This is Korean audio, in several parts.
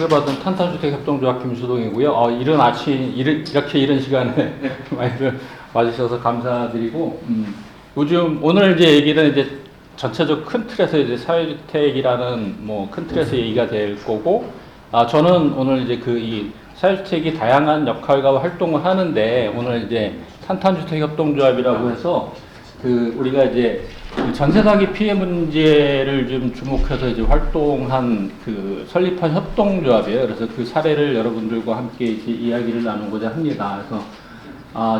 소개받은 탄탄주택협동조합 김수동이고요. 이렇게 이른 시간에 많이들 와주셔서 감사드리고, 요즘 오늘 이제 얘기는 이제 전체적 큰 틀에서 이제 사회주택이라는 뭐 큰 틀에서 얘기가 될 거고, 저는 오늘 이제 이 사회주택이 다양한 역할과 활동을 하는데, 오늘 이제 탄탄주택협동조합이라고 해서 우리가 이제 전세 사기 피해 문제를 좀 주목해서 이제 활동한 설립한 협동조합이에요. 그래서 그 사례를 여러분들과 함께 이제 이야기를 나누고자 합니다. 그래서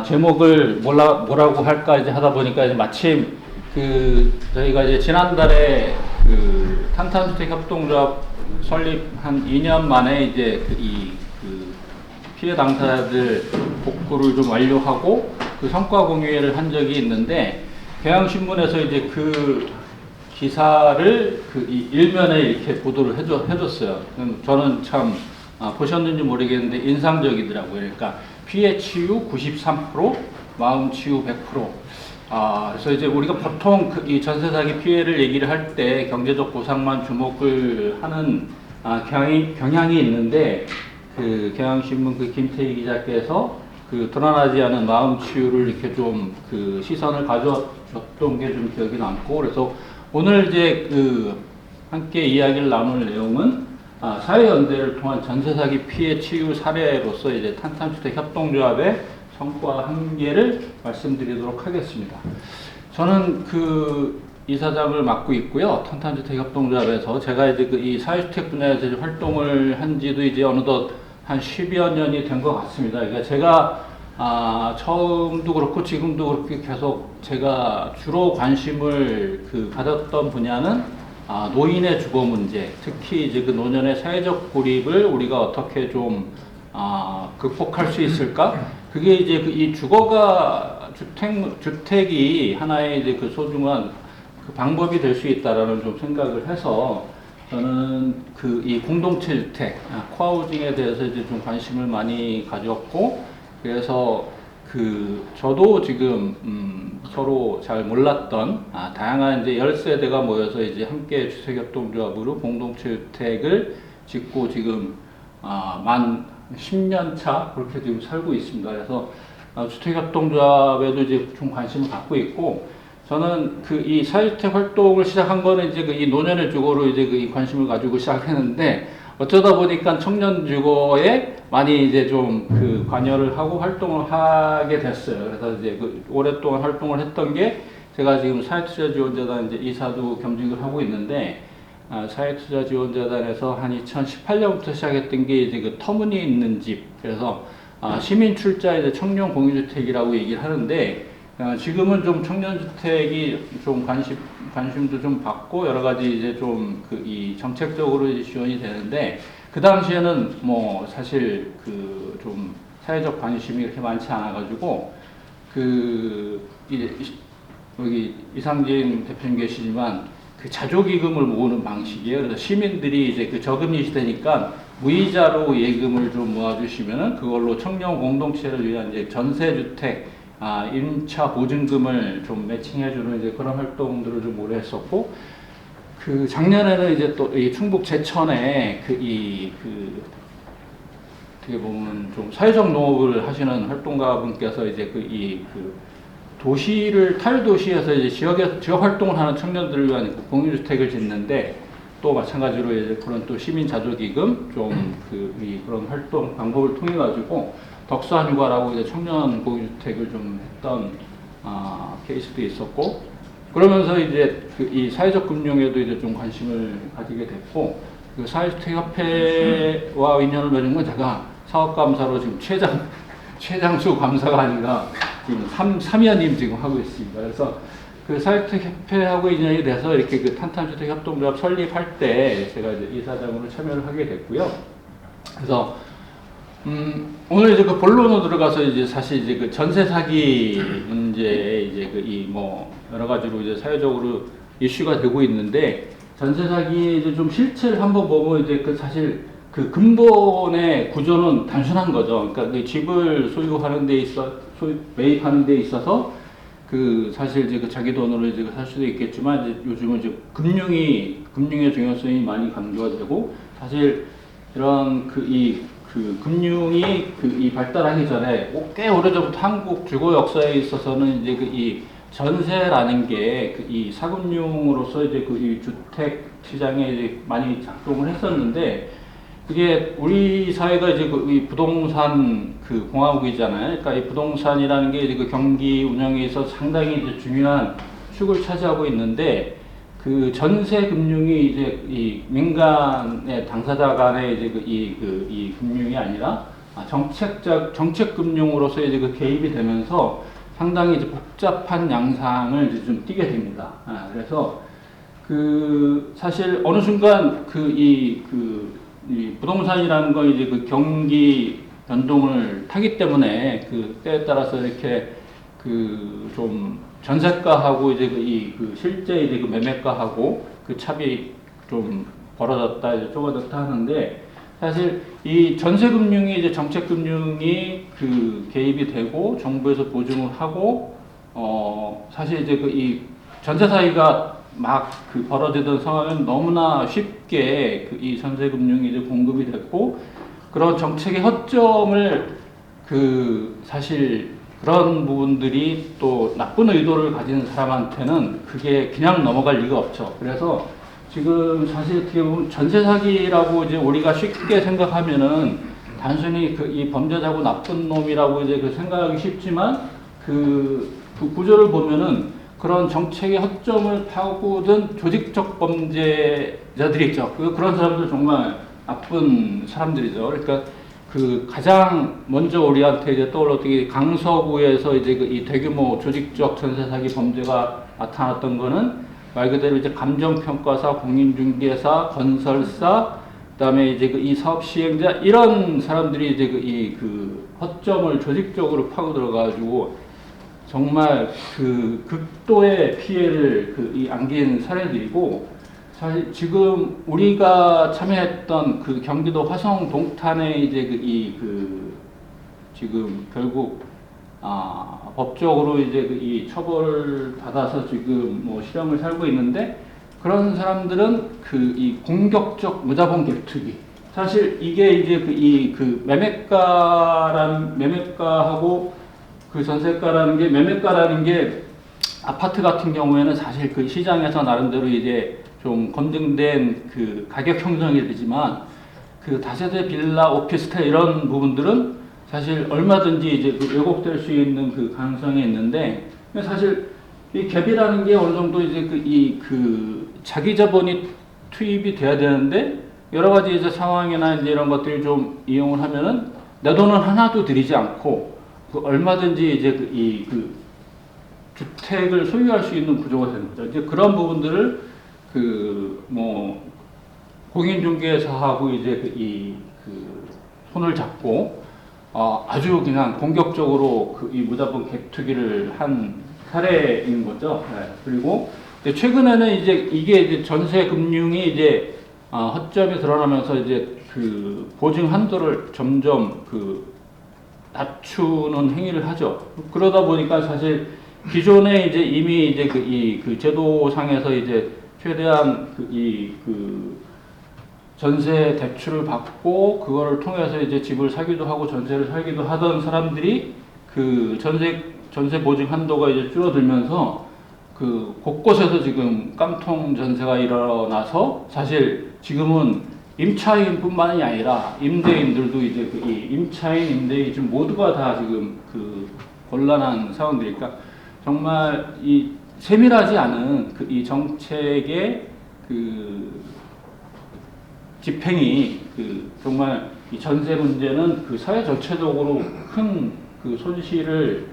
제목을 뭐라고 할까 이제 하다 보니까 이제 마침 저희가 이제 지난달에 탄탄주택협동조합 설립 한 2년 만에 이제 피해 당사자들 복구를 좀 완료하고 성과 공유회를 한 적이 있는데, 경향신문에서 이제 기사를 이 일면에 이렇게 보도를 해줬어요. 저는 참 보셨는지 모르겠는데 인상적이더라고요. 그러니까 피해 치유 93%, 마음 치유 100%. 그래서 이제 우리가 보통 이 전세 사기 피해를 얘기를 할 때 경제적 보상만 주목을 하는 경향이 있는데, 경향신문 김태희 기자께서 드러나지 않은 마음 치유를 이렇게 좀 시선을 가져줬던 게 좀 기억이 남고, 그래서 오늘 이제 함께 이야기를 나눌 내용은 사회연대를 통한 전세 사기 피해 치유 사례로서 이제 탄탄주택 협동조합의 성과 한계를 말씀드리도록 하겠습니다. 저는 이사장을 맡고 있고요. 탄탄주택 협동조합에서 제가 이제 이 사회주택 분야에서 이제 활동을 한 지도 이제 어느덧 한 10여 년이 된 것 같습니다. 그러니까 제가 처음도 그렇고 지금도 그렇게 계속 제가 주로 관심을 가졌던 분야는 노인의 주거 문제, 특히 이제 노년의 사회적 고립을 우리가 어떻게 좀 극복할 수 있을까? 그게 이제 이 주택이 하나의 이제 소중한 방법이 될 수 있다라는 좀 생각을 해서, 저는 이 공동체 주택, 코하우징에 대해서 이제 좀 관심을 많이 가졌고, 그래서 저도 지금 서로 잘 몰랐던 다양한 이제 10세대가 모여서 이제 함께 주택협동조합으로 공동체 주택을 짓고 지금 만 10년 차 그렇게 지금 살고 있습니다. 그래서 주택협동조합에도 이제 좀 관심을 갖고 있고, 저는 이 사회주택 활동을 시작한 거는 이제 이 노년의 주거로 이제 이 관심을 가지고 시작했는데, 어쩌다 보니까 청년 주거에 많이 이제 좀 관여를 하고 활동을 하게 됐어요. 그래서 이제 오랫동안 활동을 했던 게, 제가 지금 사회투자지원자단 이제 이사도 겸직을 하고 있는데, 사회투자지원자단에서 한 2018년부터 시작했던 게 이제 터무니있는 집, 그래서 시민 출자 이제 청년 공유주택이라고 얘기를 하는데, 지금은 좀 청년주택이 좀 관심도 좀 받고 여러 가지 이제 좀 이 정책적으로 이제 지원이 되는데, 그 당시에는 뭐 사실 좀 사회적 관심이 그렇게 많지 않아가지고 여기 이상진 대표님 계시지만 자조기금을 모으는 방식이에요. 그래서 시민들이 이제 저금리 시대니까 무이자로 예금을 좀 모아주시면은 그걸로 청년 공동체를 위한 이제 전세주택 임차 보증금을 좀 매칭해주는 이제 그런 활동들을 좀 오래 했었고, 작년에는 이제 또 이 충북 제천에 어떻게 보면 좀 사회적 농업을 하시는 활동가분께서 이제 탈도시에서 이제 지역 활동을 하는 청년들을 위한 공유주택을 짓는데, 또 마찬가지로 이제 그런 또 시민 자조기금 그런 활동 방법을 통해 가지고 덕수한휴가라고 이제 청년 공유주택을 좀 했던 케이스도 있었고, 그러면서 이제 이 사회적 금융에도 이제 좀 관심을 가지게 됐고, 사회주택협회와 인연을 맺은 건 제가 사업감사로 지금 최장수 감사가 아니라 지금 3연임 지금 하고 있습니다. 그래서 사회주택협회하고 인연이 돼서 이렇게 탄탄주택협동조합 설립할 때 제가 이제 이사장으로 참여를 하게 됐고요. 그래서 오늘 이제 본론으로 들어가서 이제 사실 이제 전세 사기 문제에 이제 여러 가지로 이제 사회적으로 이슈가 되고 있는데, 전세 사기 이제 좀 실체를 한번 보면 이제 사실 근본의 구조는 단순한 거죠. 그러니까 집을 소유하는 데 매입하는 데 있어서 사실 이제 자기 돈으로 이제 살 수도 있겠지만, 이제 요즘은 이제 금융의 중요성이 많이 강조가 되고, 사실 이런 그 금융이 이 발달하기 전에 꽤 오래전부터 한국 주거 역사에 있어서는 이제 이 전세라는 게 이 사금융으로서 이제 이 주택 시장에 이제 많이 작동을 했었는데, 그게 우리 사회가 이제 이 부동산 공화국이잖아요. 그러니까 이 부동산이라는 게 이제 경기 운영에 있어서 상당히 이제 중요한 축을 차지하고 있는데, 그 전세 금융이 이제 이 민간의 당사자 간의 이제 이 금융이 아니라 정책 금융으로서 이제 개입이 되면서 상당히 이제 복잡한 양상을 이제 좀 띠게 됩니다. 그래서 사실 어느 순간 이 부동산이라는 거 이제 경기 변동을 타기 때문에 때에 따라서 이렇게 좀 전세가하고 이제 실제 이제 매매가하고 차비 좀 벌어졌다 이제 좁아졌다 하는데, 사실 이 전세금융이 이제 정책금융이 개입이 되고 정부에서 보증을 하고 사실 이제 이 전세 사기가 막 벌어지던 상황은 너무나 쉽게 이 전세금융이 이제 공급이 됐고, 그런 정책의 허점을 사실 그런 부분들이 또 나쁜 의도를 가지는 사람한테는 그게 그냥 넘어갈 리가 없죠. 그래서 지금 사실 어떻게 보면 전세 사기라고 이제 우리가 쉽게 생각하면은 단순히 이 범죄자고 나쁜 놈이라고 이제 생각하기 쉽지만, 구조를 보면은 그런 정책의 허점을 파고든 조직적 범죄자들이 있죠. 그런 사람들 정말 나쁜 사람들이죠. 그러니까 가장 먼저 우리한테 이제 떠올랐던 게 강서구에서 이제 이 대규모 조직적 전세 사기 범죄가 나타났던 거는 말 그대로 이제 감정평가사, 공인중개사, 건설사, 그다음에 이제 이 사업 시행자, 이런 사람들이 이제 허점을 조직적으로 파고 들어가지고 정말 극도의 피해를 안긴 사례들이고, 사실 지금 우리가 참여했던 경기도 화성 동탄에 이제 지금 결국 법적으로 이제 이 처벌 받아서 지금 뭐 실형을 살고 있는데, 그런 사람들은 이 공격적 무자본 갭투기, 사실 이게 이제 매매가하고 전세가라는 게, 매매가라는 게 아파트 같은 경우에는 사실 시장에서 나름대로 이제 좀 검증된 가격 형성이 되지만, 다세대 빌라, 오피스텔 이런 부분들은 사실 얼마든지 이제 왜곡될 수 있는 가능성이 있는데, 사실 이 갭이라는 게 어느 정도 이제 자기 자본이 투입이 돼야 되는데, 여러 가지 이제 상황이나 이제 이런 것들을 좀 이용을 하면은 내 돈은 하나도 들이지 않고 얼마든지 이제 주택을 소유할 수 있는 구조가 되는 거죠. 이제 그런 부분들을 뭐 공인중개사하고 이제 손을 잡고 아주 그냥 공격적으로 이 무자본 갭투기를 한 사례인 거죠. 네. 그리고 최근에는 이제 이게 전세 금융이 이제 허점이 드러나면서 이제 보증 한도를 점점 낮추는 행위를 하죠. 그러다 보니까 사실 기존에 이제 이미 이제 제도상에서 이제 최대한 전세 대출을 받고 그거를 통해서 이제 집을 사기도 하고 전세를 살기도 하던 사람들이 전세 보증 한도가 이제 줄어들면서 곳곳에서 지금 깡통 전세가 일어나서, 사실 지금은 임차인뿐만이 아니라 임대인들도 이제 이 임차인, 임대인 지금 모두가 다 지금 곤란한 상황들이니까, 정말 이 세밀하지 않은 이 정책의 집행이 정말 이 전세 문제는 사회 전체적으로 큰 손실을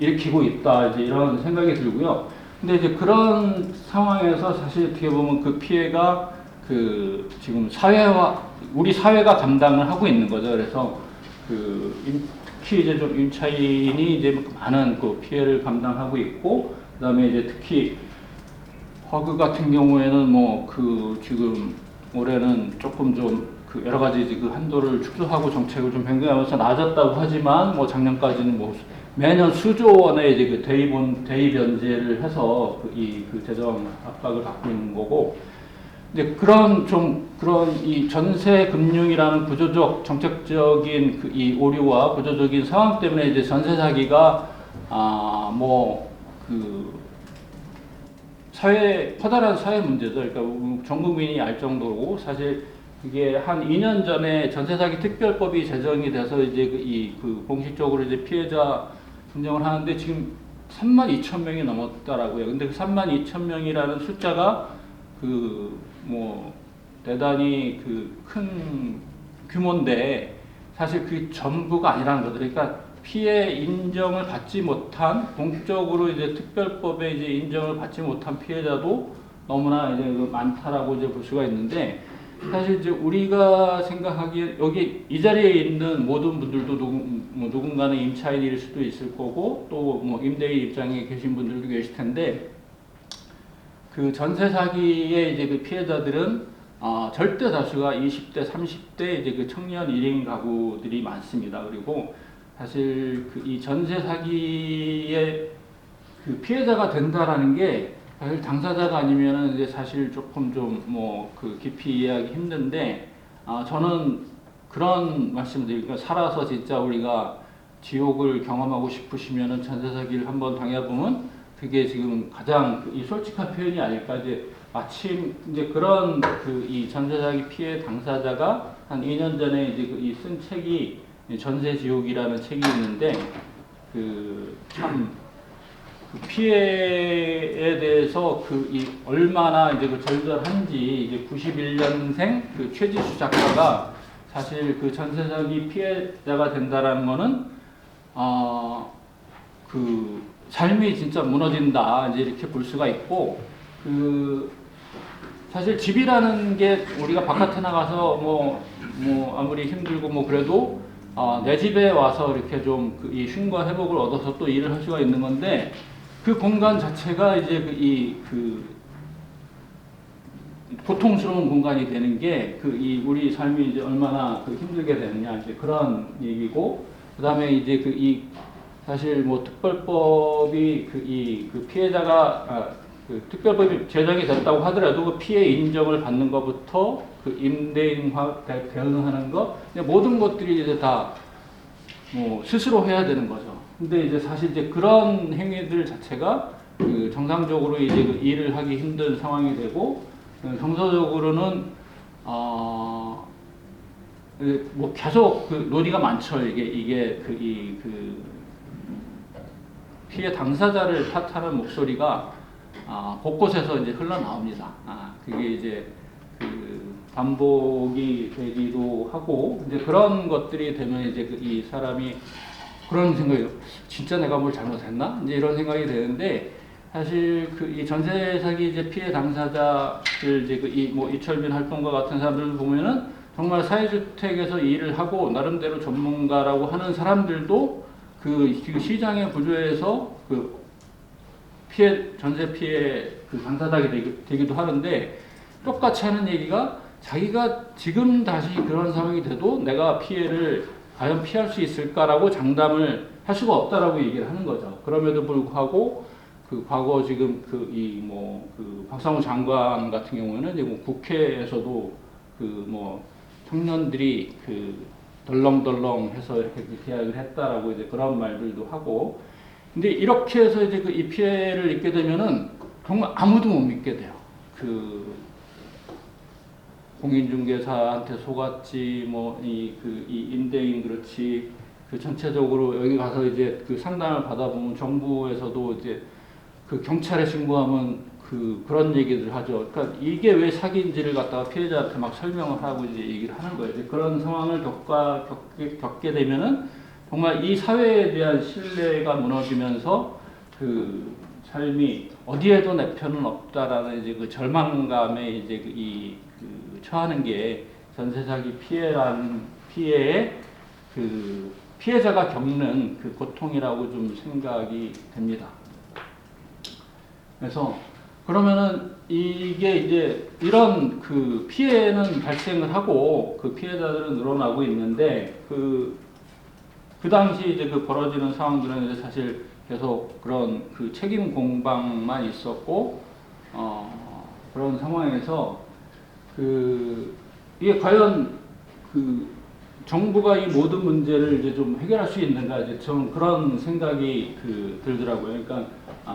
일으키고 있다, 이제 이런 생각이 들고요. 근데 이제 그런 상황에서 사실 어떻게 보면 피해가 지금 우리 사회가 감당을 하고 있는 거죠. 그래서 특히 이제 좀 임차인이 이제 많은 피해를 감당하고 있고, 그다음에 이제 특히 허그 같은 경우에는 뭐 지금 올해는 조금 좀 여러 가지 한도를 축소하고 정책을 좀 변경하면서 낮았다고 하지만, 뭐 작년까지는 뭐 매년 수조 원의 이제 대입 변제를 해서 재정 압박을 받고 있는 거고, 근데 그런 이 전세 금융이라는 구조적 정책적인 이 오류와 구조적인 상황 때문에 이제 전세 사기가 커다란 사회 문제죠. 그러니까 전 국민이 알 정도고, 사실 이게 한 2년 전에 전세 사기 특별법이 제정이 돼서 이제 공식적으로 이제 피해자 선정을 하는데 지금 32,000명이 넘었더라고요. 근데 그 32,000명이라는 숫자가 대단히 큰 규모인데, 사실 그 전부가 아니라는 거죠. 그러니까 피해 인정을 받지 못한, 공적으로 이제 특별법에 이제 인정을 받지 못한 피해자도 너무나 이제 많다라고 이제 볼 수가 있는데, 사실 이제 우리가 생각하기에 여기 이 자리에 있는 모든 분들도 누군가는 임차인일 수도 있을 거고, 또 뭐 임대인 입장에 계신 분들도 계실 텐데, 그 전세 사기의 이제 그 피해자들은 절대 다수가 20대, 30대 이제 그 청년 1인 가구들이 많습니다. 그리고 사실 이 전세 사기의 그 피해자가 된다라는 게 사실 당사자가 아니면은 이제 사실 조금 좀 깊이 이해하기 힘든데, 저는 그런 말씀드리니까, 살아서 진짜 우리가 지옥을 경험하고 싶으시면은 전세 사기를 한번 당해보면 그게 지금 가장 이 솔직한 표현이 아닐까. 이제 마침 이제 그런 이 전세 사기 피해 당사자가 한 2년 전에 이제 쓴 책이 전세 지옥이라는 책이 있는데, 참 피해에 대해서 얼마나 이제 절절한지, 이제 91년생 최지수 작가가 사실 전세 사기 피해자가 된다라는 거는 삶이 진짜 무너진다, 이제 이렇게 볼 수가 있고, 사실 집이라는 게 우리가 바깥에 나가서 아무리 힘들고 그래도 내 집에 와서 이렇게 좀 이 쉼과 회복을 얻어서 또 일을 할 수가 있는 건데, 그 공간 자체가 이제 고통스러운 공간이 되는 게 우리 삶이 이제 얼마나 힘들게 되느냐, 이제 그런 얘기고, 그 다음에 이제 사실 특별법이 피해자가 특별법이 제정이 됐다고 하더라도 그 피해 인정을 받는 것부터 임대인화 대응하는 것, 모든 것들이 이제 다 스스로 해야 되는 거죠. 근데 이제 사실 이제 그런 행위들 자체가 정상적으로 이제 일을 하기 힘든 상황이 되고, 정서적으로는 계속 논의가 많죠. 이게 피해 당사자를 탓하는 목소리가 곳곳에서 이제 흘러나옵니다. 그게 이제 반복이 되기도 하고, 이제 그런 것들이 되면 이제 이 사람이 그런 생각이, 진짜 내가 뭘 잘못했나? 이제 이런 생각이 되는데, 사실 이 전세 사기 이제 피해 당사자들, 이제 이철민 활동가 같은 사람들 보면은 정말 사회주택에서 일을 하고 나름대로 전문가라고 하는 사람들도 지금 시장의 구조에서 전세 피해 당사자가 되기도 하는데, 똑같이 하는 얘기가, 자기가 지금 다시 그런 상황이 돼도 내가 피해를 과연 피할 수 있을까라고 장담을 할 수가 없다라고 얘기를 하는 거죠. 그럼에도 불구하고 과거 지금 박상우 장관 같은 경우에는 이제 국회에서도 청년들이 덜렁덜렁해서 이렇게 계약을 했다라고 이제 그런 말들도 하고, 근데 이렇게 해서 이제 이 피해를 입게 되면은 정말 아무도 못 믿게 돼요. 공인중개사한테 속았지, 이 임대인 그렇지, 전체적으로 여기 가서 이제 상담을 받아보면 정부에서도 이제 경찰에 신고하면 그런 얘기들 하죠. 그러니까 이게 왜 사기인지를 갖다가 피해자한테 막 설명을 하고 이제 얘기를 하는 거예요. 이제 그런 상황을 겪게 되면은 정말 이 사회에 대한 신뢰가 무너지면서 삶이 어디에도 내 편은 없다라는 이제 절망감에 이제 처하는 게 전세 사기 피해라는 피해의 피해자가 겪는 고통이라고 좀 생각이 됩니다. 그래서 그러면은 이게 이제 이런 피해는 발생을 하고 피해자들은 늘어나고 있는데, 그 당시 이제 벌어지는 상황들은 이제 사실 계속 그런 책임 공방만 있었고, 그런 상황에서 이게 과연 정부가 이 모든 문제를 이제 좀 해결할 수 있는가, 이제 좀 그런 생각이 들더라고요. 그러니까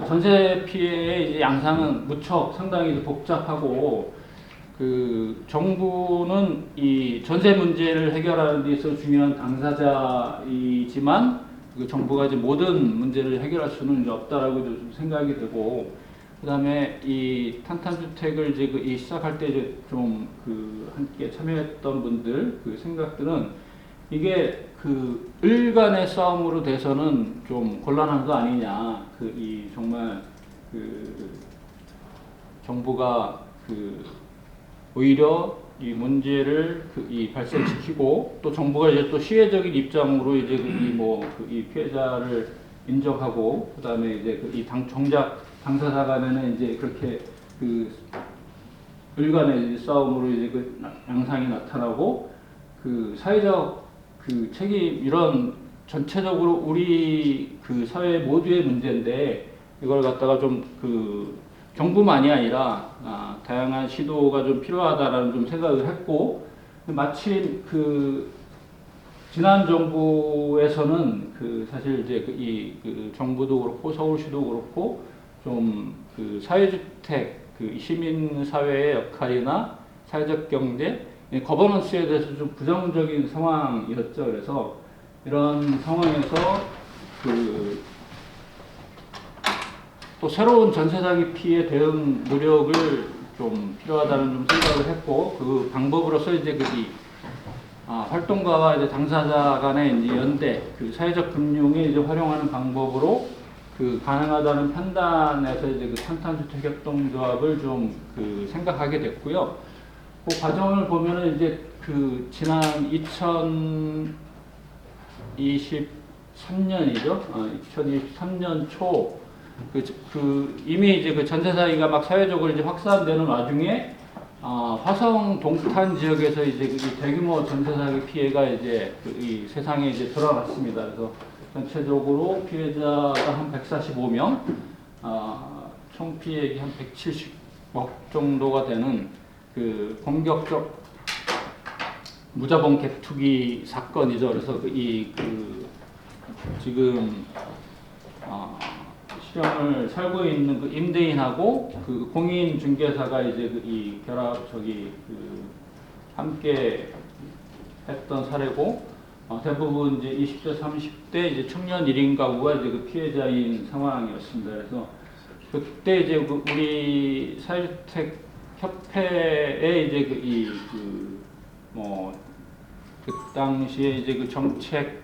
전세 피해의 이제 양상은 무척 상당히 복잡하고, 정부는 이 전세 문제를 해결하는 데 있어서 중요한 당사자이지만, 정부가 이제 모든 문제를 해결할 수는 이제 없다라고 좀 생각이 되고, 그 다음에 이 탄탄주택을 이제 시작할 때 이제 좀 함께 참여했던 분들 생각들은 이게 을 간의 싸움으로 돼서는 좀 곤란한 거 아니냐. 정말 정부가 오히려 이 문제를 발생시키고, 또 정부가 이제 또 시혜적인 입장으로 이제 이 피해자를 인정하고, 그다음에 이제 정작 당사자 간에는 이제 그렇게 을 간의 싸움으로 이제 양상이 나타나고, 사회적 책임, 이런 전체적으로 우리 사회 모두의 문제인데, 이걸 갖다가 좀 정부만이 아니라 다양한 시도가 좀 필요하다라는 좀 생각을 했고, 마침 지난 정부에서는 사실 이제 정부도 그렇고 서울시도 그렇고 좀 사회주택 시민사회의 역할이나 사회적 경제, 거버넌스에 대해서 좀 부정적인 상황이었죠. 그래서 이런 상황에서 또 새로운 전세사기 피해 대응 노력을 좀 필요하다는 좀 생각을 했고, 그 방법으로서 이제 활동가와 이제 당사자 간의 이제 연대, 사회적 금융에 이제 활용하는 방법으로 가능하다는 판단에서 이제 탄탄주택협동조합을 좀 생각하게 됐고요. 그 과정을 보면은 이제 지난 2023년이죠. 2023년 초 이미 이제 전세 사기가 막 사회적으로 이제 확산되는 와중에 화성 동탄 지역에서 이제 대규모 전세 사기 피해가 이제 이 세상에 이제 드러났습니다. 그래서 전체적으로 피해자가 한 145명, 총 피해액이 한 170억 정도가 되는 공격적 무자본 갭 투기 사건이죠. 그래서 지금 실형을 살고 있는 임대인하고 공인 중개사가 이제 함께 했던 사례고, 대부분 이제 20대, 30대 이제 청년 1인 가구가 이제 피해자인 상황이었습니다. 그래서 그때 이제 우리 사회주택 협회에 이제 당시에 이제 정책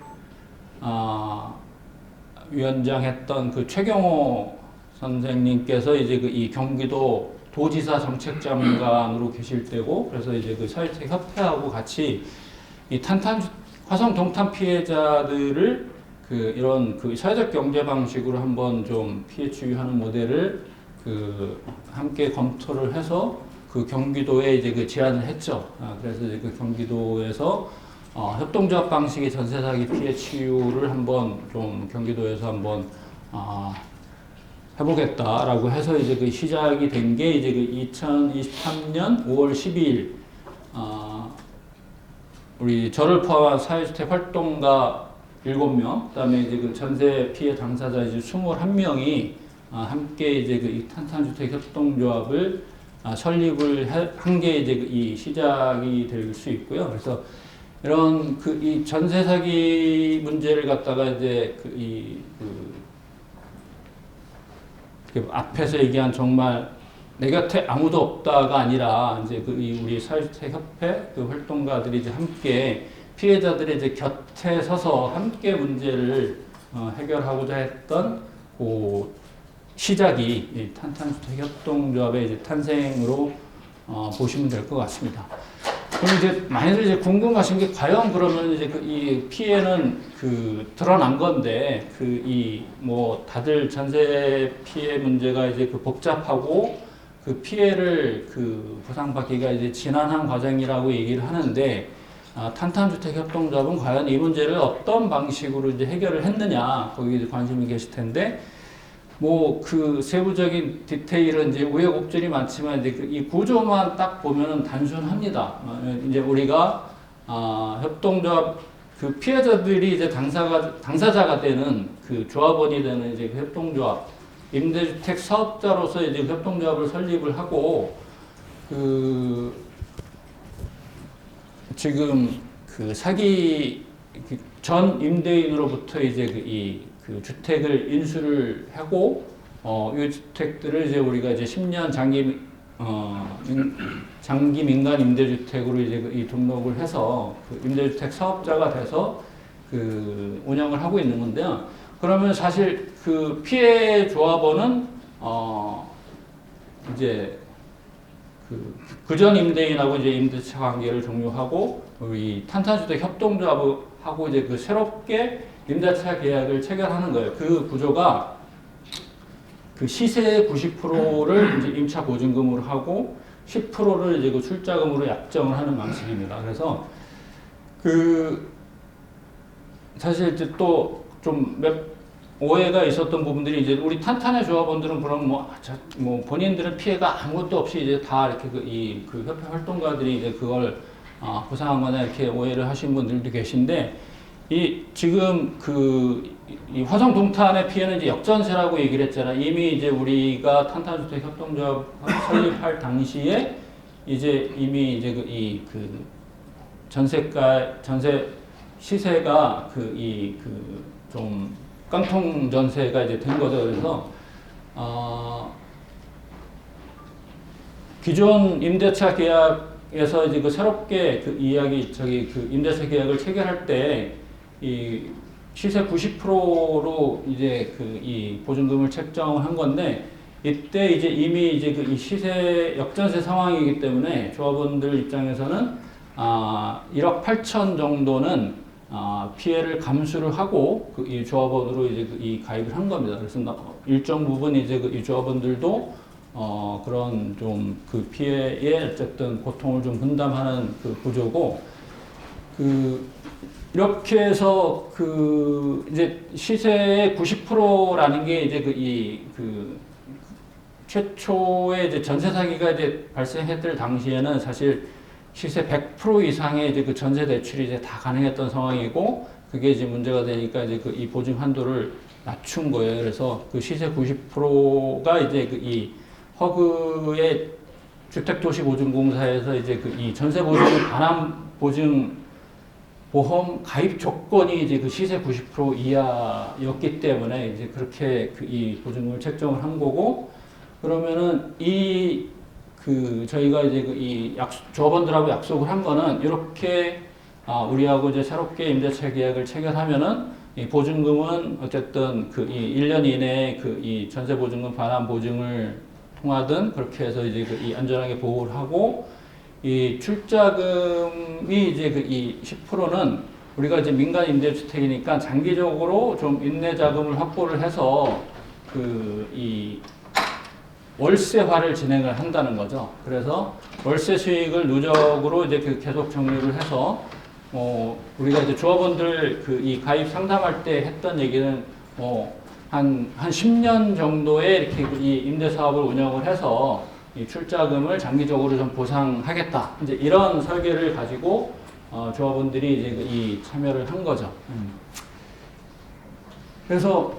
위원장 했던 최경호 선생님께서 이제 이 경기도 도지사 정책장관으로 계실 때고, 그래서 이제 사회주택 협회하고 같이 이 화성 동탄 피해자들을 이런 사회적 경제 방식으로 한번 좀 피해 치유하는 모델을 함께 검토를 해서 경기도에 이제 제안을 했죠. 그래서 이제 경기도에서 협동조합 방식의 전세 사기 피해 치유를 한번 좀 경기도에서 한번 해보겠다라고 해서 이제 시작이 된 게 이제 2023년 5월 12일 우리 저를 포함한 사회주택 활동가 7명, 그다음에 이제 전세 피해 당사자 이제 21명이 함께 이제 이 탄탄주택 협동조합을 설립을 한 게 이제 이 시작이 될 수 있고요. 그래서 이런 이 전세 사기 문제를 갖다가 이제 앞에서 얘기한 정말 내 곁에 아무도 없다가 아니라 이제 우리 사회주택 협회 활동가들이 이제 함께 피해자들의 이제 곁에 서서 함께 문제를 해결하고자 했던 시작이 이 탄탄주택 협동조합의 이제 탄생으로 보시면 될 것 같습니다. 그럼 이제 많이들 이제 궁금하신 게 과연 그러면 이제 이 피해는 드러난 건데 다들 전세 피해 문제가 이제 복잡하고 피해를 보상받기가 이제 지난한 과정이라고 얘기를 하는데, 탄탄주택협동조합은 과연 이 문제를 어떤 방식으로 이제 해결을 했느냐, 거기에 관심이 계실 텐데, 뭐 그 세부적인 디테일은 이제 우여곡절이 많지만 이제 이 구조만 딱 보면은 단순합니다. 이제 우리가 협동조합 그 피해자들이 이제 당사자가 되는 그 조합원이 되는 이제 협동조합 임대주택 사업자로서 이제 협동조합을 설립을 하고 그 지금 그 사기 전 임대인으로부터 이제 그 주택을 인수를 하고 이 주택들을 이제 우리가 이제 10년 장기 민간 임대주택으로 이제 이 등록을 해서 그 임대주택 사업자가 돼서 그 운영을 하고 있는 건데요. 그러면 사실 그 피해 조합원은 이제 그전 임대인하고 이제 임대차 관계를 종료하고 이 탄탄주택 협동조합하고 이제 그 새롭게 임대차 계약을 체결하는 거예요. 그 구조가 그 시세의 90%를 이제 임차 보증금으로 하고 10%를 이제 그 출자금으로 약정을 하는 방식입니다. 그래서 그 사실 이제 또 좀 오해가 있었던 부분들이 이제 우리 탄탄의 조합원들은 그럼 뭐 본인들은 피해가 아무것도 없이 이제 다 이렇게 그 협회 활동가들이 이제 그걸 보상하거나 이렇게 오해를 하신 분들도 계신데 지금 이 화성 동탄의 피해는 이제 역전세라고 얘기를 했잖아. 이미 이제 우리가 탄탄주택 협동조합 설립할 당시에 이제 이미 이제 그 전세 시세가 좀 깡통 전세가 이제 된 거죠. 그래서 기존 임대차 계약에서 이제 그 새롭게 그 임대차 계약을 체결할 때 이 시세 90%로 이제 이 보증금을 책정을 한 건데 이때 이제 이미 이제 이 시세 역전세 상황이기 때문에 조합원들 입장에서는 1억 8천 정도는 피해를 감수를 하고 이 조합원으로 이제 이 가입을 한 겁니다. 그래서 일정 부분 이제 이 조합원들도 그런 좀 그 피해에 어쨌든 고통을 좀 분담하는 그 구조고 이렇게 해서 이제 시세의 90%라는 게 이제 최초에 이제 전세 사기가 이제 발생했을 당시에는 사실 시세 100% 이상의 이제 그 전세 대출이 이제 다 가능했던 상황이고 그게 이제 문제가 되니까 이제 이 보증 한도를 낮춘 거예요. 그래서 그 시세 90%가 이제 이 허그의 주택도시보증공사에서 이제 이 전세 보증 반환 보증 보험 가입 조건이 이제 그 시세 90% 이하였기 때문에 이제 그렇게 이 보증금을 책정을 한 거고 그러면은 저희가 이제 이 조합원들하고 약속을 한 거는 이렇게 우리하고 이제 새롭게 임대차 계약을 체결하면은 이 보증금은 어쨌든 이 1년 이내에 이 전세 보증금 반환 보증을 통하든 그렇게 해서 이제 이 안전하게 보호를 하고 이 출자금이 이제 이 10%는 우리가 이제 민간 임대주택이니까 장기적으로 좀 인내 자금을 확보를 해서 이 월세화를 진행을 한다는 거죠. 그래서 월세 수익을 누적으로 이제 계속 정리를 해서 우리가 이제 조합원들 이 가입 상담할 때 했던 얘기는 한 10년 정도에 이렇게 이 임대 사업을 운영을 해서 이 출자금을 장기적으로 좀 보상하겠다. 이제 이런 설계를 가지고 조합원들이 이제 이 참여를 한 거죠. 그래서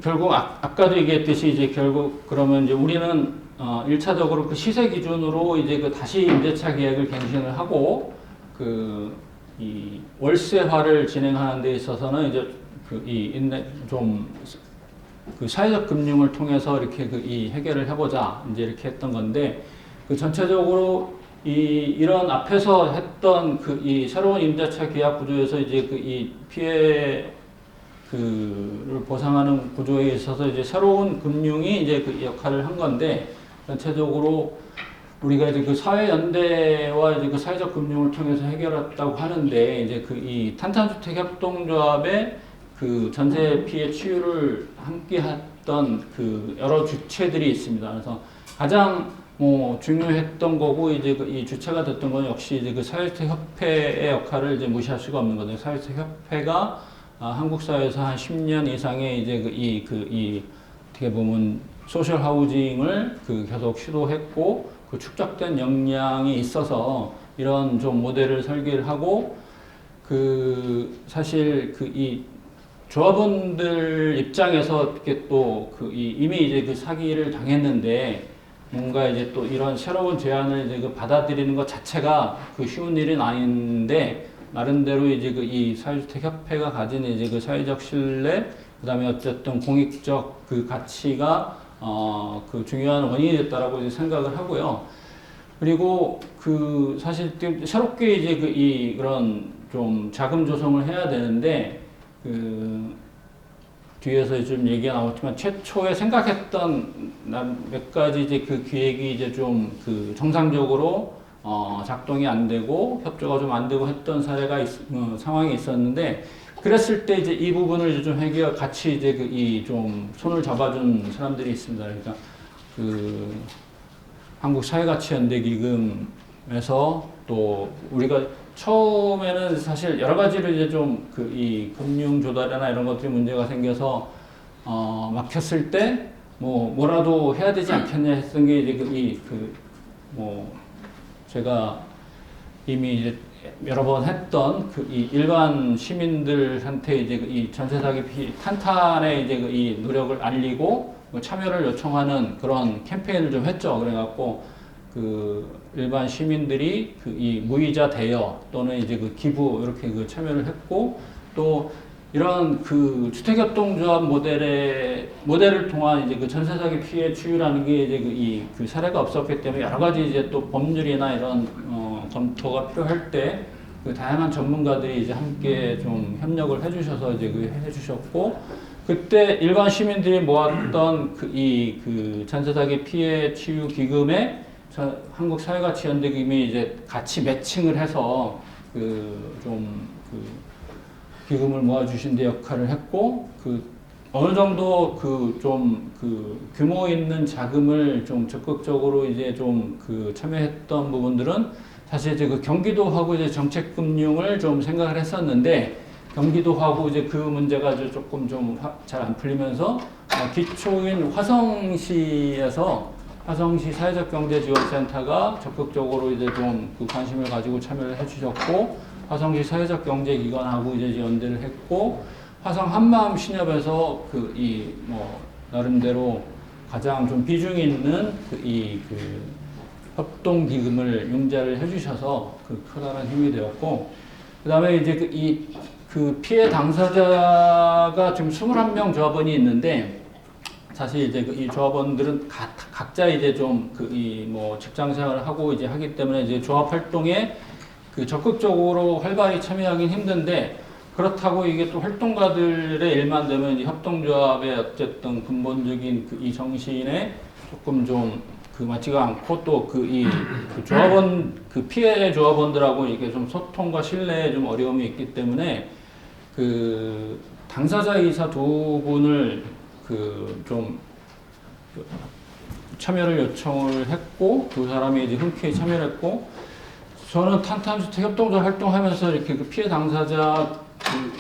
결국 아까도 얘기했듯이 이제 결국 그러면 이제 우리는 1차적으로 그 시세 기준으로 이제 다시 임대차 계약을 갱신을 하고 이 월세화를 진행하는 데 있어서는 이제 사회적 금융을 통해서 이렇게 이 해결을 해보자 이제 이렇게 했던 건데 전체적으로 이런 앞에서 했던 이 새로운 임대차 계약 구조에서 이제 이 피해 를 보상하는 구조에 있어서 이제 새로운 금융이 이제 그 역할을 한 건데 전체적으로 우리가 이제 사회연대와 이제 사회적 금융을 통해서 해결했다고 하는데 이제 이 탄탄주택 협동조합의 전세 피해 치유를 함께 했던 여러 주체들이 있습니다. 그래서 가장 중요했던 거고 이제 이 주체가 됐던 건 역시 이제 사회주택 협회의 역할을 이제 무시할 수가 없는 거죠. 사회주택 협회가 한국 사회에서 한 10년 이상의 이제 이 어떻게 보면 소셜 하우징을 계속 시도했고 그 축적된 역량이 있어서 이런 좀 모델을 설계를 하고 사실 이 조합원들 입장에서 이렇게 또 이미 이제 사기를 당했는데 뭔가 이제 또 이런 새로운 제안을 이제 받아들이는 것 자체가 쉬운 일은 아닌데 나름대로 이제 이 사회주택협회가 가진 이제 사회적 신뢰, 그다음에 어쨌든 공익적 가치가 중요한 원인이 됐다라고 이제 생각을 하고요. 그리고 사실 새롭게 이제 그런 좀 자금 조성을 해야 되는데 뒤에서 좀 얘기가 나왔지만 최초에 생각했던 몇 가지 이제 기획이 이제 좀 정상적으로 작동이 안 되고 협조가 좀 안 되고 했던 사례가 상황이 있었는데 그랬을 때 이제 이 부분을 이제 좀 같이 이제 좀 손을 잡아준 사람들이 있습니다. 그러니까 한국사회가치연대기금에서 또 우리가 처음에는 사실 여러 가지로 이제 좀 이 금융 조달이나 이런 것들이 문제가 생겨서 막혔을 때 뭐라도 해야 되지 않겠냐 했던 게 이제 제가 이미 이제 여러 번 했던 이 일반 시민들한테 이제 이 전세 사기 탄탄의 이제 이 노력을 알리고 참여를 요청하는 그런 캠페인을 좀 했죠. 그래갖고 일반 시민들이 이 무이자 대여 또는 이제 기부 이렇게 참여를 했고 또 이런 주택협동조합 모델을 통한 이제 전세 사기 피해 치유라는 게 이제 이 사례가 없었기 때문에 여러 가지 이제 또 법률이나 이런 검토가 필요할 때 다양한 전문가들이 이제 함께 좀 협력을 해주셔서 이제 해주셨고 그때 일반 시민들이 모았던 전세 사기 피해 치유 기금에 한국사회가치연대기금이 이제 같이 매칭을 해서 기금을 모아주신 데 역할을 했고 어느 정도 규모 있는 자금을 좀 적극적으로 이제 참여했던 부분들은 사실 이제 경기도하고 이제 정책금융을 좀 생각을 했었는데 경기도하고 이제 그 문제가 조금 좀 잘 안 풀리면서 기초인 화성시 사회적경제지원센터가 적극적으로 이제 좀 관심을 가지고 참여를 해주셨고 화성시 사회적경제기관하고 이제 연대를 했고 화성 한마음 신협에서 나름대로 가장 좀 비중 있는 협동기금을 융자를 해주셔서 커다란 힘이 되었고 그 다음에 이제 피해 당사자가 지금 21명 조합원이 있는데 사실 이제 이 조합원들은 각자 이제 좀 직장 생활을 하고 이제 하기 때문에 이제 조합 활동에 적극적으로 활발히 참여하긴 힘든데 그렇다고 이게 또 활동가들의 일만 되면 협동조합의 어쨌든 근본적인 이 정신에 조금 좀 맞지가 않고 또 조합원 피해 조합원들하고 이게 좀 소통과 신뢰에 좀 어려움이 있기 때문에 당사자이사 두 분을 좀 참여를 요청을 했고 두 사람이 이제 흔쾌히 참여를 했고 저는 탄탄주택 협동조합 활동하면서 이렇게 피해 당사자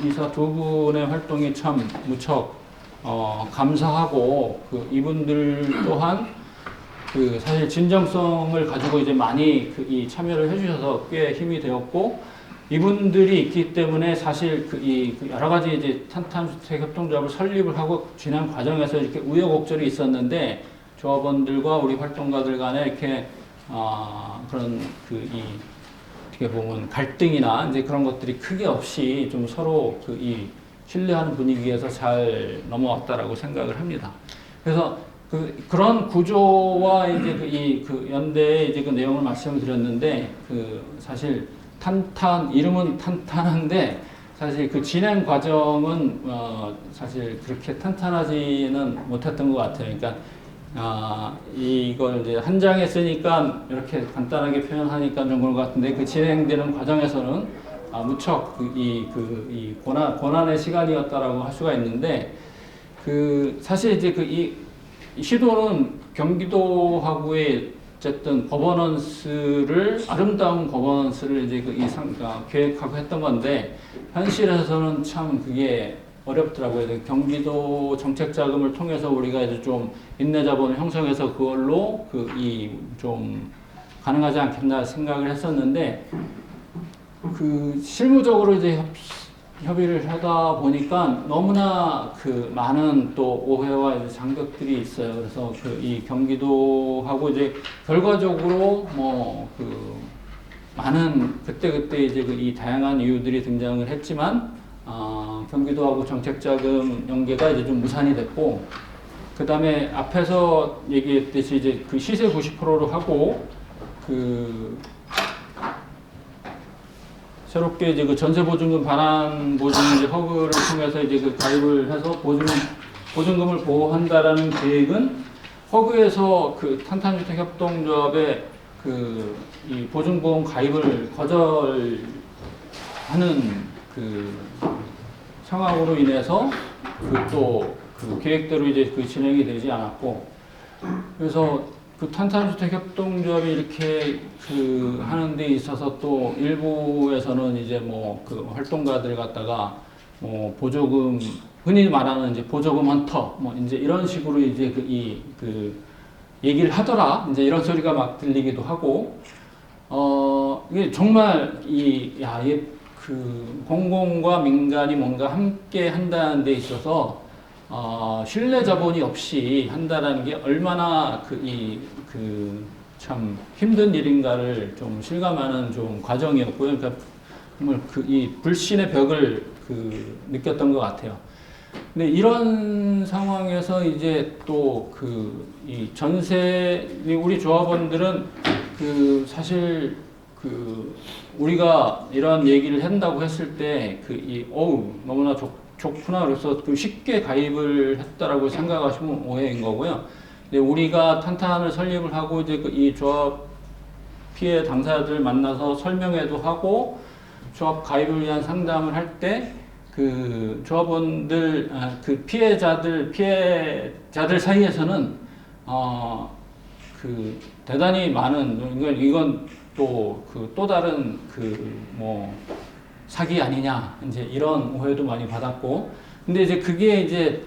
이사 두 분의 활동이 참 무척 감사하고 이분들 또한 사실 진정성을 가지고 이제 많이 이 참여를 해주셔서 꽤 힘이 되었고 이분들이 있기 때문에 사실 여러 가지 이제 탄탄주택 협동조합을 설립을 하고 지난 과정에서 이렇게 우여곡절이 있었는데 조합원들과 우리 활동가들 간에 이렇게 그런 어떻게 보면 갈등이나 이제 그런 것들이 크게 없이 좀 서로 이 신뢰하는 분위기에서 잘 넘어왔다라고 생각을 합니다. 그래서 그런 구조와 이제 연대의 이제 내용을 말씀을 드렸는데 사실 이름은 탄탄한데 사실 진행 과정은 사실 그렇게 탄탄하지는 못했던 것 같아요. 그러니까 이걸 이제 한 장에 쓰니까 이렇게 간단하게 표현하니까 좀 그런 것 같은데 진행되는 과정에서는 무척 이 고난의 시간이었다라고 할 수가 있는데 사실 이제 이 시도는 경기도하고의 어쨌든 거버넌스를 아름다운 거버넌스를 이제 계획하고 했던 건데 현실에서는 참 그게 어렵더라고요. 경기도 정책 자금을 통해서 우리가 이제 좀 인내 자본을 형성해서 그걸로 좀 가능하지 않겠나 생각을 했었는데 실무적으로 이제 협의를 하다 보니까 너무나 많은 또 오해와 이제 장벽들이 있어요. 그래서 이 경기도하고 이제 결과적으로 많은 그때 이제 이 다양한 이유들이 등장을 했지만 경기도하고 정책자금 연계가 이제 좀 무산이 됐고 그 다음에 앞에서 얘기했듯이 이제 시세 90%로 하고 새롭게 이제 전세보증금 반환 보증 이제 허그를 통해서 이제 가입을 해서 보증금을 보호한다라는 계획은 허그에서 탄탄주택 협동조합의 이 보증보험 가입을 거절하는 상황으로 인해서 계획대로 이제 진행이 되지 않았고 그래서 탄탄주택 협동조합이 이렇게 하는 데 있어서 또 일부에서는 이제 활동가들 갖다가 보조금 흔히 말하는 이제 보조금 헌터 이제 이런 식으로 이제 얘기를 하더라 이제 이런 소리가 막 들리기도 하고 이게 정말 공공과 민간이 뭔가 함께 한다는 데 있어서 신뢰 자본이 없이 한다라는 게 얼마나 참 힘든 일인가를 좀 실감하는 좀 과정이었고요. 그러니까 정말 이 불신의 벽을 느꼈던 것 같아요. 근데 이런 상황에서 이제 또 이 전세 우리 조합원들은 사실 우리가 이런 얘기를 한다고 했을 때 너무나 좋구나 그래서 쉽게 가입을 했다라고 생각하시면 오해인 거고요. 근데 우리가 탄탄을 설립을 하고 이제 이 조합 피해 당사자들 만나서 설명회도 하고 조합 가입을 위한 상담을 할 때 조합원들 피해자들 사이에서는 대단히 많은 이건 또 다른 사기 아니냐 이제 이런 오해도 많이 받았고 근데 이제 그게 이제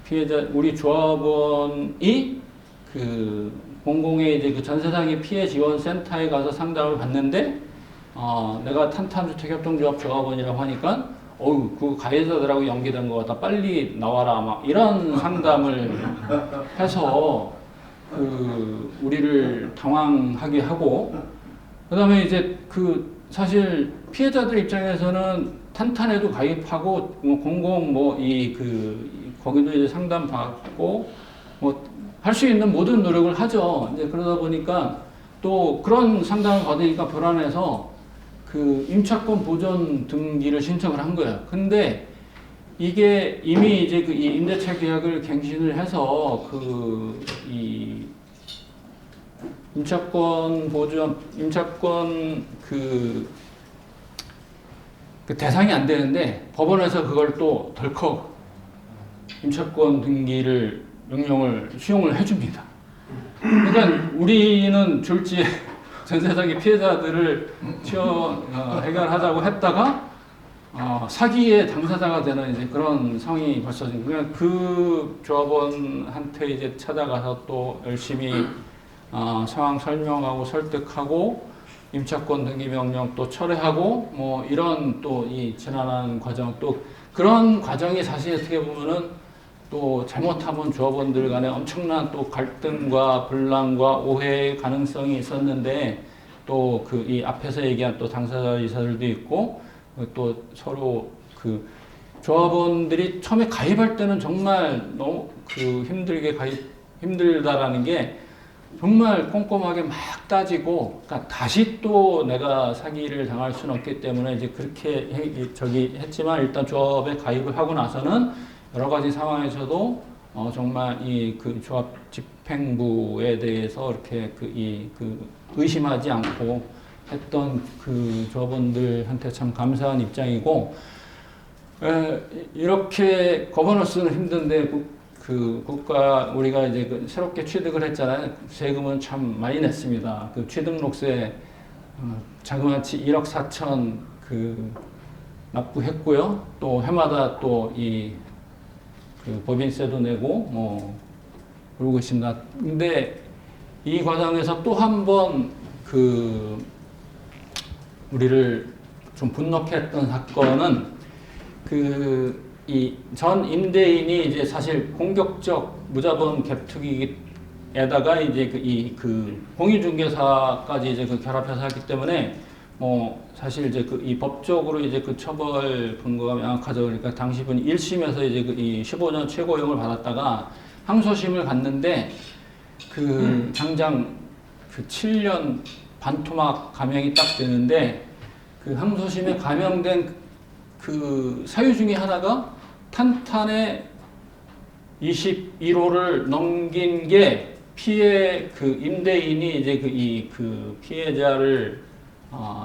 피해자 우리 조합원이 공공의 이제 전세사기 피해 지원 센터에 가서 상담을 받는데 내가 탄탄주택협동조합 조합원이라고 하니까 그 가해자들하고 연계된 것 같다 빨리 나와라 막 이런 상담을 해서 우리를 당황하게 하고 그다음에 이제 사실 피해자들 입장에서는 탄탄에도 가입하고 공공 거기도 이제 상담 받고 할 수 있는 모든 노력을 하죠. 이제 그러다 보니까 또 그런 상담을 받으니까 불안해서 임차권 보존 등기를 신청을 한 거예요. 근데 이게 이미 이제 이 임대차 계약을 갱신을 해서 이 임차권 보존 대상이 안 되는데 법원에서 그걸 또 덜컥 임차권 등기를 수용을 해줍니다. 그러니까 우리는 졸지에 전세사기 피해자들을 해결하자고 했다가 사기의 당사자가 되는 이제 그런 상황이 벌써 그냥 조합원한테 이제 찾아가서 또 열심히 상황 설명하고 설득하고 임차권 등기 명령 또 철회하고 이런 또 이 지난한 과정 또 그런 과정이 사실 어떻게 보면은 또 잘못하면 조합원들 간에 엄청난 또 갈등과 분란과 오해의 가능성이 있었는데 또 이 앞에서 얘기한 또 당사자 이사들도 있고 또 서로 조합원들이 처음에 가입할 때는 정말 너무 힘들다라는 게 정말 꼼꼼하게 막 따지고 그러니까 다시 또 내가 사기를 당할 수는 없기 때문에 이제 그렇게 했지만 일단 조합에 가입을 하고 나서는 여러 가지 상황에서도 정말 조합 집행부에 대해서 이렇게 의심하지 않고 했던 조합원들한테 참 감사한 입장이고 이렇게 거버넌스는 힘든데 그 국가 우리가 이제 그 새롭게 취득을 했잖아요. 세금은 참 많이 냈습니다. 그 취득록세 자그마치 1억 4천 그 납부했고요. 또 해마다 또 이 그 법인세도 내고 뭐 그러고 있습니다. 근데 이 과정에서 또 한 번 그 우리를 좀 분노케 했던 사건은 그 이 전 임대인이 이제 사실 공격적 무자본 갭투기에다가 이제 그 공유중개사까지 이제 그 결합해서 했기 때문에 뭐 사실 이제 그 이 법적으로 이제 그 처벌 근거가 명확하죠. 그러니까 당시 분이 1심에서 이제 그 이 15년 최고형을 받았다가 항소심을 갔는데 그 장장 그 7년 반토막 감형이 딱 되는데 그 항소심에 감형된 그 사유 중에 하나가 탄탄에 21호를 넘긴 게 피해 그 임대인이 이제 그 피해자를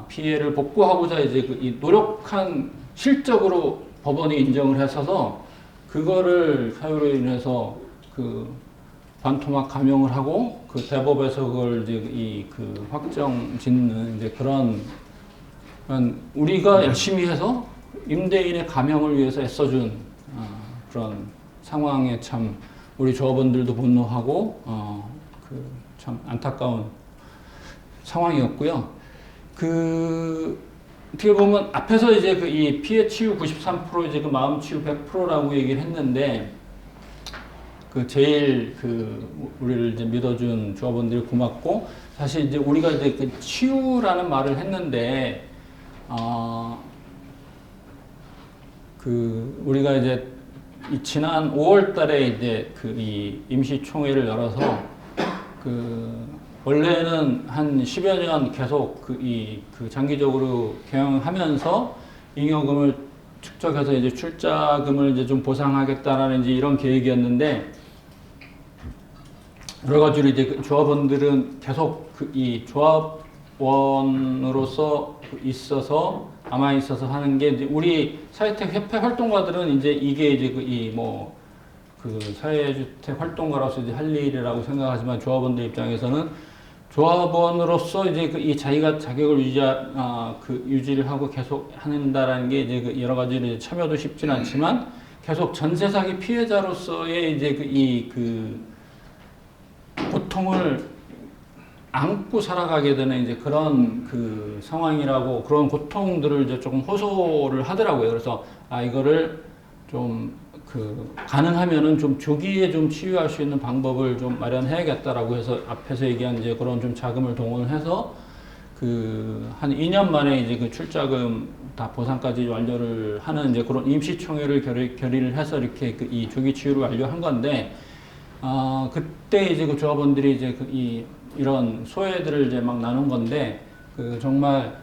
피해를 복구하고자 이제 그 이 노력한 실적으로 법원이 인정을 했어서 그거를 사유로 인해서 그 반토막 감형을 하고 그 대법에서 그걸 이제 그 확정 짓는 이제 그런 우리가 열심히 해서 임대인의 감형을 위해서 애써준 그런 상황에 참 우리 조합원들도 분노하고 그 참 안타까운 상황이었고요. 그 어떻게 보면 앞에서 이제 그 이 피해 치유 93% 이제 그 마음 치유 100%라고 얘기를 했는데 그 제일 그 우리를 이제 믿어준 조합원들이 고맙고 사실 이제 우리가 이제 그 치유라는 말을 했는데 그 우리가 이제 지난 5월달에 이제 그 이 임시총회를 열어서 그 원래는 한 10여 년 계속 그 장기적으로 경영하면서 잉여금을 축적해서 이제 출자금을 이제 좀 보상하겠다라는 이제 이런 계획이었는데 여러 가지로 이제 그 조합원들은 계속 그 이 조합원으로서 있어서 남아 있어서 하는 게 이제 우리 사회주택 협회 활동가들은 이제 이게 이제 그 사회주택 활동가로서 이제 할 일이라고 생각하지만 조합원들 입장에서는 조합원으로서 이제 그 이 자기가 자격을 유지를 하고 계속 한다라는 게 이제 그 여러 가지로 참여도 쉽진 않지만 계속 전세 사기 피해자로서의 이제 그 고통을 안고 살아가게 되는 이제 그런 그 상황이라고 그런 고통들을 이제 조금 호소를 하더라고요. 그래서 이거를 좀 그 가능하면은 좀 조기에 좀 치유할 수 있는 방법을 좀 마련해야겠다라고 해서 앞에서 얘기한 이제 그런 좀 자금을 동원해서 그 한 2년 만에 이제 그 출자금 다 보상까지 완료를 하는 이제 그런 임시총회를 결의를 해서 이렇게 그 이 조기 치유를 완료한 건데 그때 이제 그 조합원들이 이제 이런 소회들을 이제 막 나눈 건데 그 정말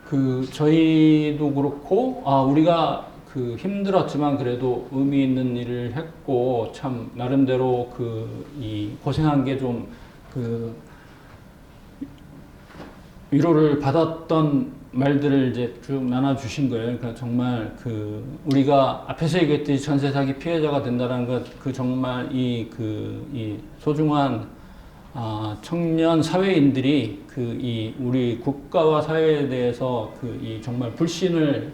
그 저희도 그렇고 우리가 그 힘들었지만 그래도 의미 있는 일을 했고 참 나름대로 그 이 고생한 게 좀 그 위로를 받았던 말들을 이제 쭉 나눠주신 거예요. 그러니까 정말 그 우리가 앞에서 얘기했듯이 전세 사기 피해자가 된다는 것 그 정말 이 소중한 청년 사회인들이 우리 국가와 사회에 대해서 정말 불신을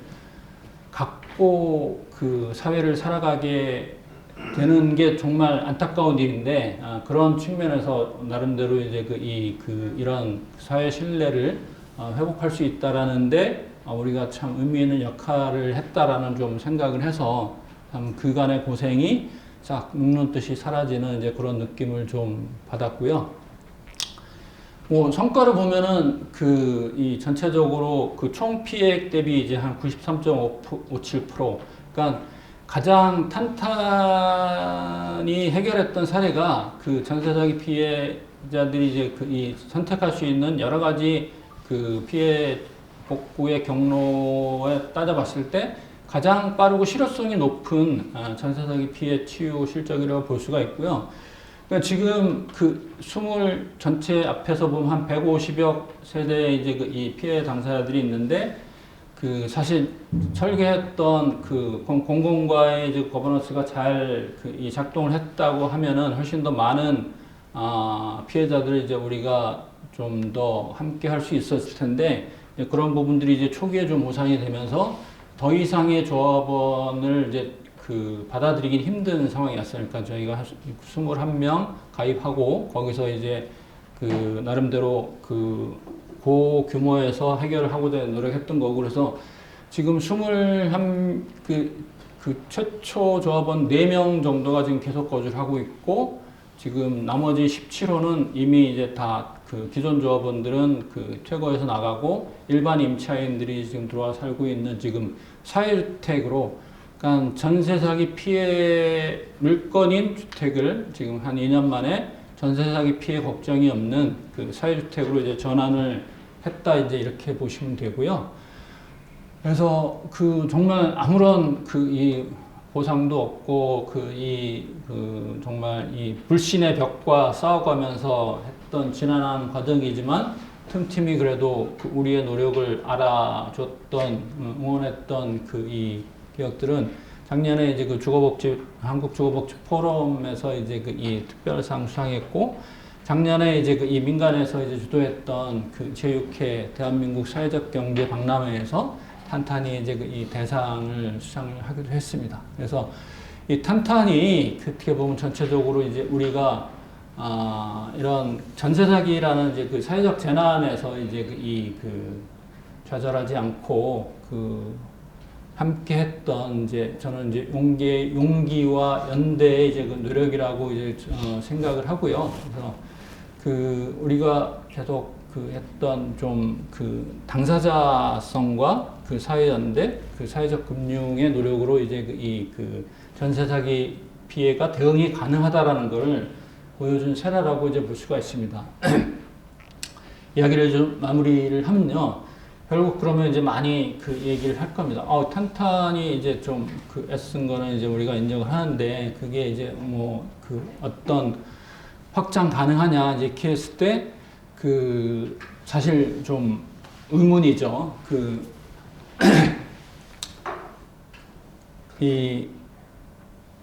갖고 그 사회를 살아가게 되는 게 정말 안타까운 일인데 그런 측면에서 나름대로 이제 이런 사회 신뢰를 회복할 수 있다라는데 우리가 참 의미 있는 역할을 했다라는 좀 생각을 해서 참 그간의 고생이 싹 눅눈 듯이 사라지는 이제 그런 느낌을 좀 받았고요. 뭐 성과를 보면은 이 전체적으로 그 총 피해액 대비 이제 한 93.57%. 그러니까 가장 탄탄히 해결했던 사례가 그 전세 사기 피해자들이 이제 선택할 수 있는 여러 가지 그 피해 복구의 경로에 따져봤을 때 가장 빠르고 실효성이 높은 전세 사기 피해 치유 실적이라고 볼 수가 있고요. 그러니까 지금 전체 앞에서 보면 한 150여 세대 이제 이 피해 당사자들이 있는데 그 사실 설계했던 그 공공과의 이제 거버넌스가 잘 이 작동을 했다고 하면은 훨씬 더 많은 피해자들을 이제 우리가 좀 더 함께 할 수 있었을 텐데 그런 부분들이 이제 초기에 좀 보상이 되면서 더 이상의 조합원을 이제 그 받아들이긴 힘든 상황이었어요. 그러니까 저희가 한 21명 가입하고 거기서 이제 그 나름대로 그 고규모에서 해결을 하고자 노력했던 거고 그래서 지금 21 그 최초 조합원 4명 정도가 지금 계속 거주를 하고 있고 지금 나머지 17호는 이미 이제 다 그 기존 조합원들은 그 퇴거해서 나가고 일반 임차인들이 지금 들어와 살고 있는 지금 사회주택으로 그러니까 전세 사기 피해 물건인 주택을 지금 한 2년 만에 전세 사기 피해 걱정이 없는 그 사회주택으로 이제 전환을 했다 이제 이렇게 보시면 되고요. 그래서 그 정말 아무런 그 이 보상도 없고 그 정말 이 불신의 벽과 싸워가면서 했던 지난한 과정이지만 틈틈이 그래도 그 우리의 노력을 알아줬던 응원했던 그 이 기업들은 작년에 이제 그 한국 주거복지 포럼에서 이제 그 이 특별상 수상했고 작년에 이제 그 이 민간에서 이제 주도했던 그 제6회 대한민국 사회적 경제 박람회에서 탄탄이 이제 그 이 대상을 수상을 하기도 했습니다. 그래서 이 탄탄이 어떻게 보면 전체적으로 이제 우리가 이런 전세 사기라는 이제 그 사회적 재난에서 이제 그 좌절하지 않고 그 함께 했던 이제 저는 이제 용기와 연대의 이제 그 노력이라고 이제 생각을 하고요. 그래서 그 우리가 계속 그 했던 좀 그 당사자성과 그 사회연대, 그 사회적 금융의 노력으로 이제 그 전세 사기 피해가 대응이 가능하다라는 것을 보여준 세라라고 이제 볼 수가 있습니다. 이야기를 좀 마무리를 하면요. 결국 그러면 이제 많이 그 얘기를 할 겁니다. 탄탄히 이제 좀 그 애쓴 거는 이제 우리가 인정을 하는데 그게 이제 뭐 그 어떤 확장 가능하냐 이렇게 했을 때 그 사실 좀 의문이죠.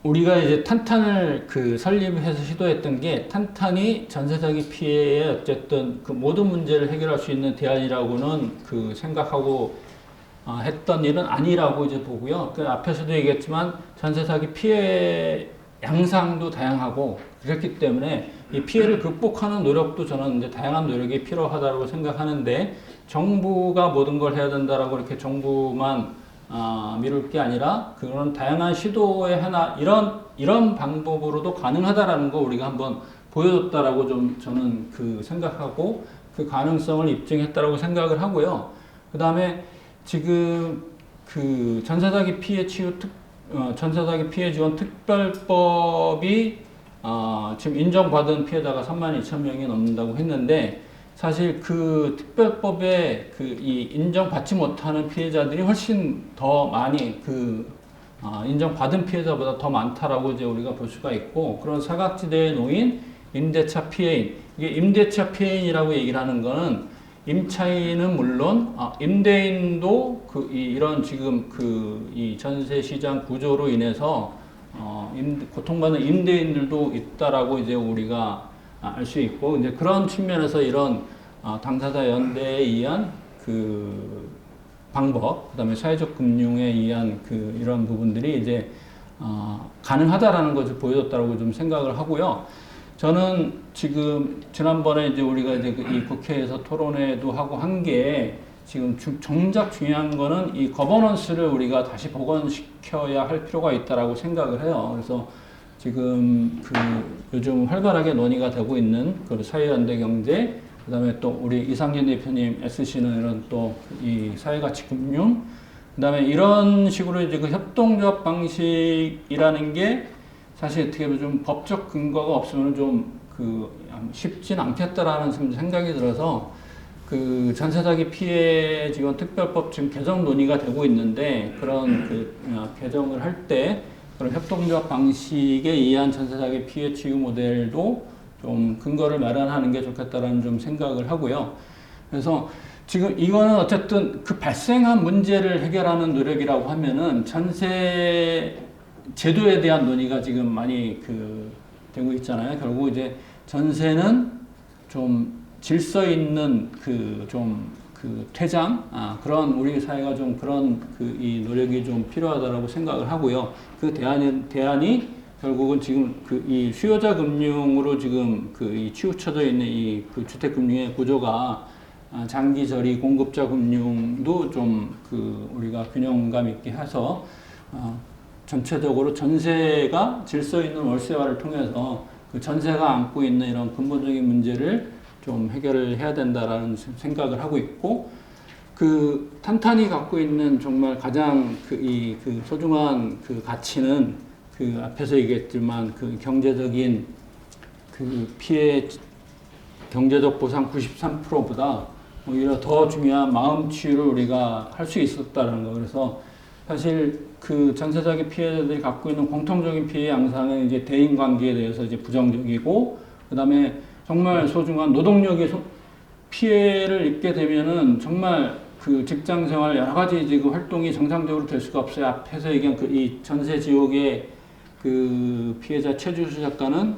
우리가 이제 탄탄을 그 설립해서 시도했던 게 탄탄이 전세 사기 피해에 어쨌든 그 모든 문제를 해결할 수 있는 대안이라고는 그 생각하고 했던 일은 아니라고 이제 보고요. 그 앞에서도 얘기했지만 전세 사기 피해 양상도 다양하고 그렇기 때문에 이 피해를 극복하는 노력도 저는 이제 다양한 노력이 필요하다고 생각하는데 정부가 모든 걸 해야 된다라고 이렇게 정부만 미룰 게 아니라 그런 다양한 시도의 하나 이런 방법으로도 가능하다라는 거 우리가 한번 보여줬다라고 좀 저는 그 생각하고 그 가능성을 입증했다라고 생각을 하고요. 그 다음에 지금 그 전세사기 피해 전세사기 피해 지원 특별법이 지금 인정받은 피해자가 32,000명이 넘는다고 했는데 사실 그 특별법에 이 인정받지 못하는 피해자들이 훨씬 더 많이 인정받은 피해자보다 더 많다라고 이제 우리가 볼 수가 있고 그런 사각지대에 놓인 임대차 피해인 이게 임대차 피해인이라고 얘기를 하는 거는 임차인은 물론 임대인도 이런 지금 이 전세 시장 구조로 인해서 고통받는 임대인들도 있다라고 이제 우리가 알 수 있고 이제 그런 측면에서 이런 당사자 연대에 의한 그 방법, 그다음에 사회적 금융에 의한 이런 부분들이 이제 가능하다라는 것을 보여줬다고 좀 생각을 하고요. 저는 지금 지난번에 이제 우리가 이제 이 국회에서 토론회도 하고 한 게 지금 정작 중요한 거는 이 거버넌스를 우리가 다시 복원시켜야 할 필요가 있다라고 생각을 해요. 그래서 지금 요즘 활발하게 논의가 되고 있는 사회연대 경제, 그 다음에 또 우리 이상진 대표님 애쓰시는 이런 또 이 사회가치 금융, 그 다음에 이런 식으로 이제 협동조합 방식이라는 게 사실 어떻게 보면 좀 법적 근거가 없으면 좀 쉽진 않겠다라는 생각이 들어서 전세사기 피해 지원 특별법 지금 개정 논의가 되고 있는데 그런 개정을 할 때 그런 협동조합 방식에 의한 전세사기 피해 치유 모델도 좀 근거를 마련하는 게 좋겠다라는 좀 생각을 하고요. 그래서 지금 이거는 어쨌든 그 발생한 문제를 해결하는 노력이라고 하면은 전세 제도에 대한 논의가 지금 많이 되고 있잖아요. 결국 이제 전세는 좀 질서 있는 퇴장, 그런 우리 사회가 좀 그런 이 노력이 좀 필요하다라고 생각을 하고요. 그 대안이 결국은 지금 이 수요자 금융으로 지금 이 치우쳐져 있는 이 주택금융의 구조가 장기저리 공급자 금융도 좀 우리가 균형감 있게 해서 전체적으로 전세가 질서 있는 월세화를 통해서 그 전세가 안고 있는 이런 근본적인 문제를 좀 해결을 해야 된다라는 생각을 하고 있고, 탄탄히 갖고 있는 정말 가장 소중한 가치는 앞에서 얘기했지만 경제적인 피해 경제적 보상 93%보다 오히려 더 중요한 마음 치유를 우리가 할 수 있었다는 거. 그래서 사실 전세자기 피해자들이 갖고 있는 공통적인 피해 양상은 이제 대인 관계에 대해서 이제 부정적이고, 그 다음에 정말 소중한 노동력의 피해를 입게 되면은 정말 직장 생활 여러 가지 지금 활동이 정상적으로 될 수가 없어요. 앞에서 얘기한 이 전세 지옥의 피해자 최주수 작가는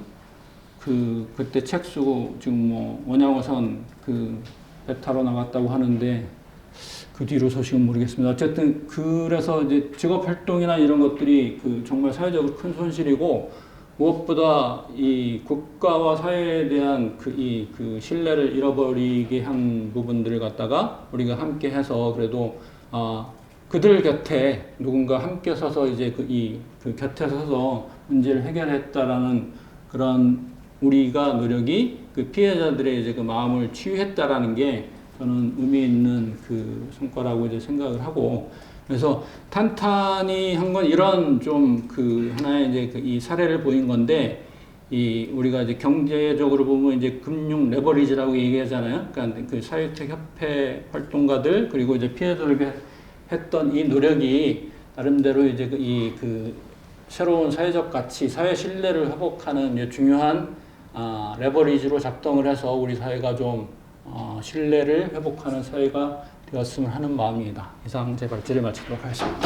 그때 책 쓰고 지금 원양어선 배 타러 나갔다고 하는데 그 뒤로 소식은 모르겠습니다. 어쨌든 그래서 이제 직업 활동이나 이런 것들이 정말 사회적으로 큰 손실이고, 무엇보다 이 국가와 사회에 대한 신뢰를 잃어버리게 한 부분들을 갖다가 우리가 함께 해서 그래도 그들 곁에 누군가 함께 서서 이제 곁에 서서 문제를 해결했다라는 그런 우리가 노력이 피해자들의 이제 마음을 치유했다라는 게 저는 의미 있는 성과라고 이제 생각을 하고, 그래서 탄탄히 한 건 이런 하나의 이제 이 사례를 보인 건데, 우리가 이제 경제적으로 보면 이제 금융 레버리지라고 얘기하잖아요. 그러니까 사회주택 협회 활동가들 그리고 이제 피해자들에게 했던 이 노력이 나름대로 이제 새로운 사회적 가치, 사회 신뢰를 회복하는 이제 중요한 레버리지로 작동을 해서 우리 사회가 좀 신뢰를 회복하는 사회가 되었으면 하는 마음입니다. 이상 제 발제를 마치도록 하겠습니다.